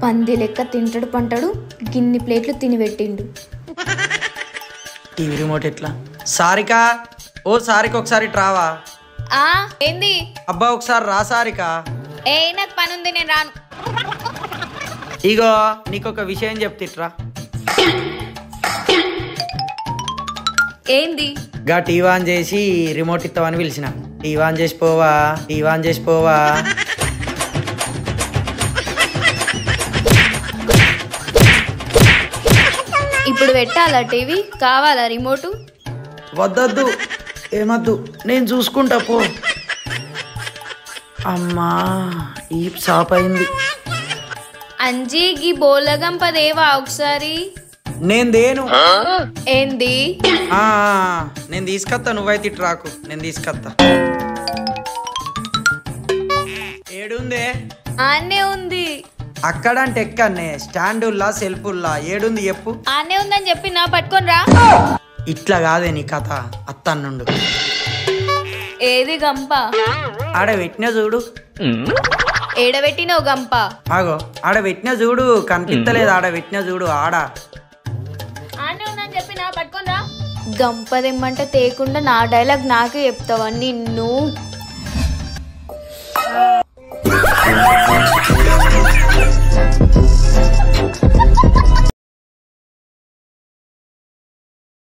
పంది లెక్క తింటాడు పంటాడు, గిన్ని ప్లేట్లు తిని పెట్టిండు. టీవీ రిమోట్ ఎట్లా? సారిక, ఓ సారిక ఒకసారి ట్రావా. ఏంది? అబ్బా ఒకసారి రా సారిక. నాకు పని ఉంది, నేను రాను. ఇగో నీకొక విషయం చెప్తిట్రా. ఏంది? గా టీవీ ఆన్ చేసి రిమోట్ ఇస్తావని పిలిచిన. టీవీ ఆన్ చేసి పోవా, టీవీ ఆన్ చేసి పోవా. ఇప్పుడు పెట్టాలా టీవీ? కావాలా రిమోటు? వద్దొద్దు, ఏమద్దు, నేను చూసుకుంటా పో. అమ్మా ఈ షాప్ అయింది. అంజీ గీ బోలగంపదేవా ఒకసారి. నేను దేను. ఏంది? నేను తీసుకొస్తా, నువ్వైతే ఇటు రాకు, నేను తీసుకొస్తా. ఏడుందే? ఆనే ఉంది. అక్కడంటే ఎక్కడనే? స్టాండుల్లా సెల్ఫుల్లా? ఏడుంది చెప్పు. ఆనే ఉందని చెప్పినా, పట్టుకొని రా. ఇట్లా కాదే నీ కథ, అత్తన్నుండు. ఏది గంప? ఆడ పెట్టినా చూడు. ఏడబెట్టినవు గంప? ఆగో ఆడ పెట్టినా చూడు, కనిపిస్తలేదు. ఆడ పెట్టినా చూడు, ఆడ. ఆనే ఉందని చెప్పినా, పట్టుకొని రా. గంప తెమ్మంటే తేకుండా నా డైలాగ్ నాకే చెప్తావా నిన్ను?